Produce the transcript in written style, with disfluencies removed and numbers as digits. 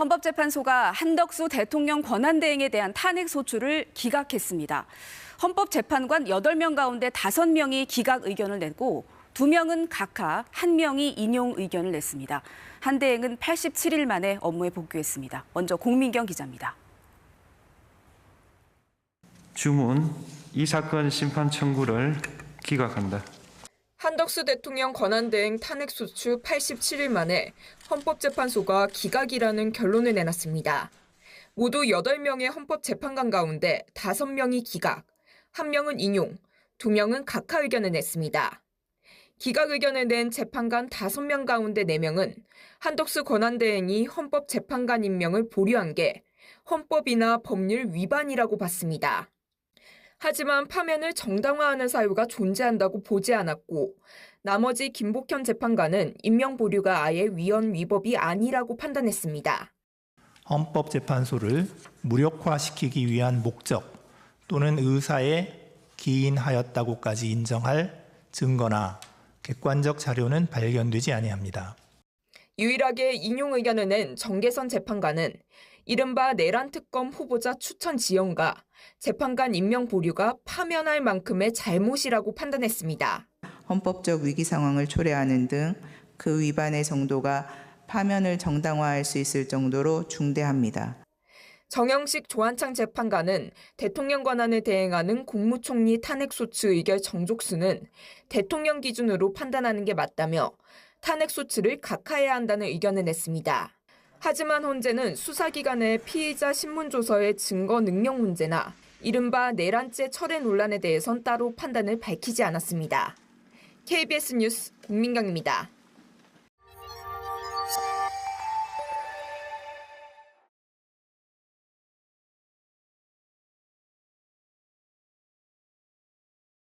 헌법재판소가 한덕수 대통령 권한대행에 대한 탄핵소추를 기각했습니다. 헌법재판관 8명 가운데 5명이 기각 의견을 냈고 2명은 각하, 1명이 인용 의견을 냈습니다. 한 대행은 87일 만에 업무에 복귀했습니다. 먼저 공민경 기자입니다. 주문, 이 사건 심판 청구를 기각한다. 한덕수 대통령 권한대행 탄핵소추 87일 만에 헌법재판소가 기각이라는 결론을 내놨습니다. 모두 8명의 헌법재판관 가운데 5명이 기각, 1명은 인용, 2명은 각하 의견을 냈습니다. 기각 의견을 낸 재판관 5명 가운데 4명은 한덕수 권한대행이 헌법재판관 임명을 보류한 게 헌법이나 법률 위반이라고 봤습니다. 하지만 파면을 정당화하는 사유가 존재한다고 보지 않았고 나머지 김복현 재판관은 임명 보류가 아예 위헌 위법이 아니라고 판단했습니다. 헌법재판소를 무력화시키기 위한 목적 또는 의사에 기인하였다고까지 인정할 증거나 객관적 자료는 발견되지 아니합니다. 유일하게 인용 의견을 낸 정계선 재판관은 이른바 내란 특검 후보자 추천 지연과 재판관 임명 보류가 파면할 만큼의 잘못이라고 판단했습니다. 헌법적 위기 상황을 초래하는 등 그 위반의 정도가 파면을 정당화할 수 있을 정도로 중대합니다. 정영식 조한창 재판관은 대통령 권한을 대행하는 국무총리 탄핵소추 의결 정족수는 대통령 기준으로 판단하는 게 맞다며 탄핵소추를 각하해야 한다는 의견을 냈습니다. 하지만 헌재는 수사기관의 피의자 신문조서의 증거 능력 문제나 이른바 내란죄 철회 논란에 대해선 따로 판단을 밝히지 않았습니다. KBS 뉴스 공민경입니다.